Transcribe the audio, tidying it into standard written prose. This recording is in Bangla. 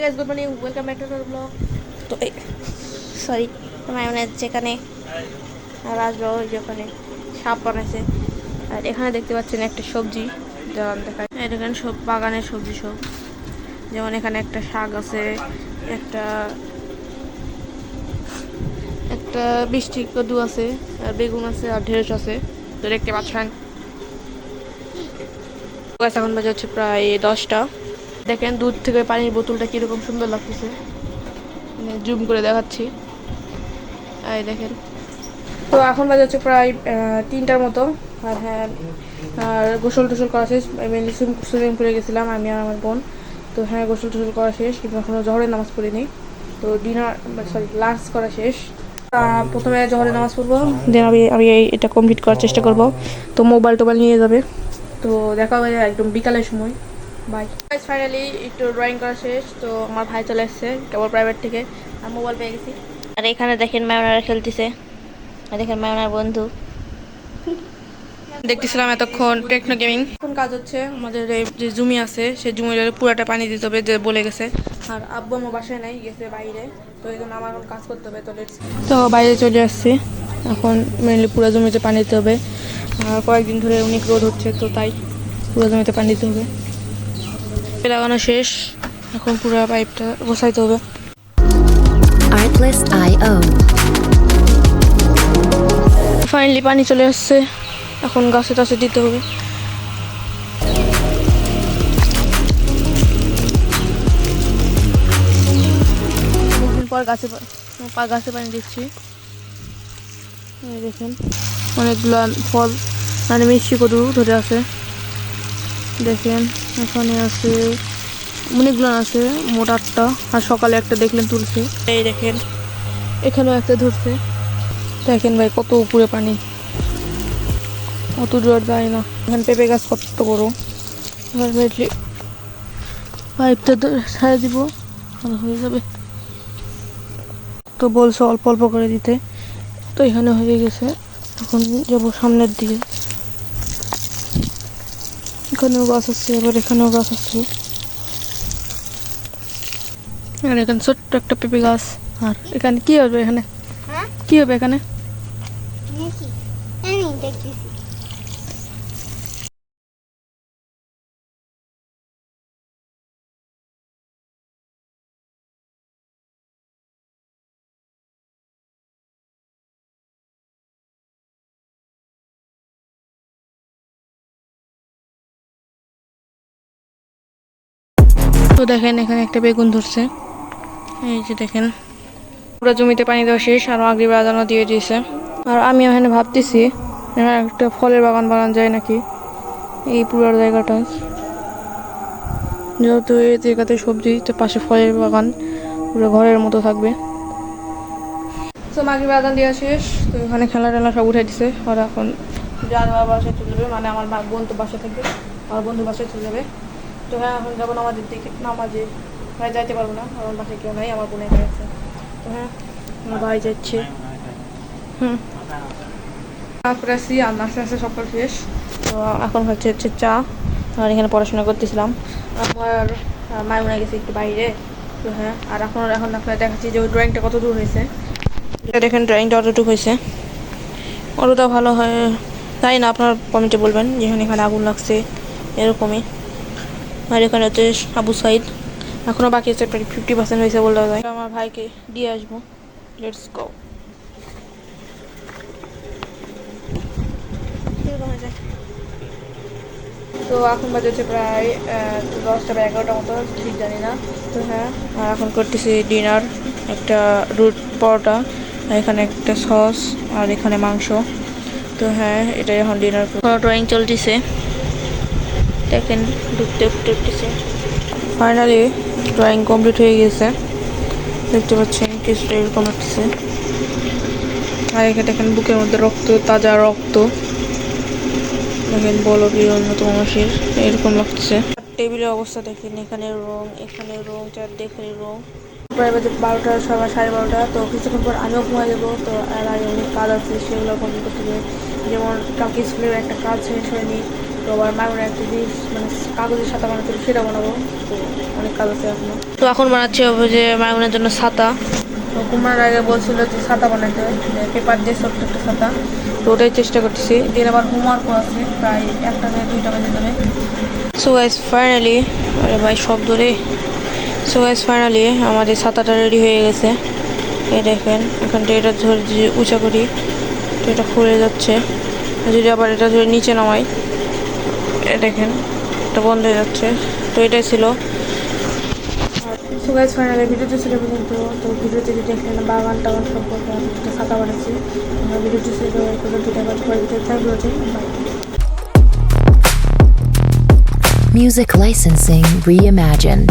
Guys, good morning, welcome back to our blog. তো সরি, মানে যেখানে আর আসবে ওই যেখানে সাপ বানাইছে। আর এখানে দেখতে পাচ্ছেন একটা সবজি যেমন দেখায়, দেখেন সব বাগানের সবজি সব, যেমন এখানে একটা শাক আছে, একটা একটা বৃষ্টি কদু আছে, আর বেগুন আছে, আর ঢেঁড়স আছে। তো দেখতে পাচ্ছেন এখন বাজে হচ্ছে প্রায় 10টা। দেখেন দূর থেকে পানির বোতলটা কিরকম সুন্দর লাগতেছে, মানে জুম করে দেখাচ্ছি। এই দেখেন। তো এখন বাজে হচ্ছে প্রায় 3টার মতো। আর হ্যাঁ, আর গোসল টোসল করা শেষ। মেনলি সুইমিং পুলে গেছিলাম আমি আর আমার বোন। তো হ্যাঁ, গোসল টোসল করা শেষ, কিন্তু এখনও জহরের নামাজ পড়িনি। তো লাঞ্চ করা শেষ। প্রথমে জহরের নামাজ পড়বো, দেন আমি এটা কমপ্লিট করার চেষ্টা করব। তো মোবাইল টোবাইল নিয়ে যাবে। তো দেখা হবে একদম বিকালের সময়। বাই। ফাইনালি একটু ড্রয়িং করা শেষ। তো আমার ভাই চলে এসছে কেবল প্রাইভেট থেকে, আর মোবাইল পেয়ে গেছি। আর এখানে দেখেন মায়নারা খেলতেছে, আর দেখেন মায়নার বন্ধু। দেখতেছিলাম এতক্ষণ টেকনো গেমিং। এখন কাজ হচ্ছে আমাদের যে জমি আছে সেই জমির পুরাটা পানি দিতে হবে, যে বলে গেছে। আর আব্বু আমার বাসায় নাই, গেছে বাইরে। তো এই জন্য আমার এখন কাজ করতে হবে। তো বাইরে চলে আসছি, এখন মেনলি পুরো জমিতে পানি দিতে হবে। আর কয়েকদিন ধরে অনেক রোদ হচ্ছে, তো তাই পুরো জমিতে পানি দিতে হবে। লাগানো শেষ, এখন পুরো পাইপটা বসাইতে হবে। ফাইনালি পানি চলে আসছে, এখন গাছে টাছে দিতে হবে। অনেকদিন পর গাছে পানি দিচ্ছি। দেখেন অনেকগুলো ফল, মানে মিষ্টি কদু ধরে আছে। দেখেন এখানে আছে অনেকগুলো আছে, মোট 8টা। আর সকালে একটা দেখলেন তুলছে। এই দেখেন এখানেও একটা ধরছে। দেখেন ভাই কত উপরে পানি, অত জোর যায় না। এখানে পেঁপে গাছ কত বড়। পাইপটা ছাড়া দিব, হয়ে যাবে। তো বলছে অল্প অল্প করে দিতে, তো এখানে হয়ে গেছে। এখন যাবো সামনের দিকে, এখানেও গাছ আছে, এবার এখানেও গাছ আছে। আর এখানে ছোট্ট একটা পেঁপে গাছ। আর এখানে কি হবে, এখানে কি হবে এখানে? তো দেখেন এখানে একটা বেগুন ধরছে, এই যে দেখেন। পুরো জমিতে পানি দেওয়া শেষ, আর মাগরিব আজানও দিয়ে দিয়েছে। আর আমি এখানে ভাবতেছি একটা ফলের বাগান বানানো যায় নাকি এই পুরো জায়গাটায়। যেহেতু এই জায়গাতে সবজি, তো পাশে ফলের বাগান, পুরো ঘরের মতো থাকবে। তো মাগরিব আজান দেওয়া শেষ, তো এখানে খেলা টেলা সব উঠে দিছে। ওরা এখন যার বাসায় চলে যাবে, মানে আমার বোন তো বাসায় থাকবে, আমার বন্ধু বাসায় চলে যাবে। তো হ্যাঁ, এখন যাবো নামাজের দিকে। নামাজে ভাই যাইতে পারবো না, আমার বাসায় কেউ নাই, আমার বোনের গেছে। তো হ্যাঁ, আমার ভাই যাচ্ছে। তারপরে আসি, আর নাস্তা নাস্তা সকাল শেষ। তো এখন হচ্ছে চা। আর এখানে পড়াশোনা করতেছিলাম। আমার মায়মনা গেছে একটু বাইরে। তো হ্যাঁ, আর এখন আপনার দেখাচ্ছি যে ওই ড্রয়িংটা কত দূর হয়েছে। দেখেন ড্রয়িংটা অতটুকু হয়েছে, অতটা ভালো হয় তাই না, আপনার কমেন্টে বলবেন। যেখানে এখানে আগুন লাগছে এরকমই। আর এখানে হচ্ছে আবু সাইদ, এখনও বাকি আছে, প্রায় 50% হয়েছে বলতে যায়। আমার ভাইকে দিয়ে আসবো, লেটস গো। তো এখন বাজে হচ্ছে প্রায় 10টা বা 11টার মতো, ঠিক জানি না। তো হ্যাঁ, আর এখন করতেছি ডিনার, একটা পরোটা, আর এখানে একটা সস, আর এখানে মাংস। তো হ্যাঁ, এটাই এখন ডিনার। ড্রয়িং চলতেছে, দেখেন ডুবতে উঠতেছে। ফাইনালি ড্রয়িং কমপ্লিট হয়ে গেছে, দেখতে পাচ্ছেন কিছুটা এরকম লাগছে। আর এখানে দেখেন বুকের মধ্যে রক্ত, তাজা রক্ত। দেখেন বলো কি অন্যতম মাসের এরকম লাগছে। টেবিলের অবস্থা দেখেন, এখানে রং, এখানে রং, চারদিকে এখানে রং। প্রায় বাজে 12টা, সবার 12:30। তো কিছুক্ষণ পর আমিও ঘুমাই যাবো। তো আর আগে অনেক কাজ আছে, সেগুলো কমপ্লিট করতে হবে। যেমন কালকে স্কুলের একটা কাজ শেষ হয়নি, তো আবার মাগুর একটা জিনিস মানে কাগজের ছাতা বানাতে হবে, সেটা বানাবো। তো অনেক কাজ আছে এখনো। তো এখন বানাচ্ছি হবে যে মাগুনের জন্য ছাতা। তো ঘুমানোর আগে বলছিল যে ছাতা বানাতে হয়, পেপার দিয়ে ছোট্ট একটা ছাতা। তো ওটাই চেষ্টা করতেছি। দিন আবার হোমওয়ার্কও আছে, প্রায় 1টা থেকে 2টা বাজে যাবে। সো গাইস ফাইনালি, আরে ভাই সব ধরে। সো গাইস ফাইনালি আমাদের ছাতাটা রেডি হয়ে গেছে। এই দেখেন, এখন তো এটা ধরে যে উঁচা করি, তো এটা খুলে যাচ্ছে। যদি আবার এটা ধরে নিচে নামাই, দেখেন এটা বন্ধ হয়ে যাচ্ছে। তো এটাই ছিল। সো গাইস ফাইনালি ভিডিওটি ছিল পর্যন্ত। তো ভিডিওতে যদি দেখলেন বাগান টাগান সম্পর্কে আমি একটা ছাতা বানাচ্ছি। আমরা ভিডিওটি ছিল পর্যন্ত দেখার পর thank you watching, bye. Music licensing reimagined.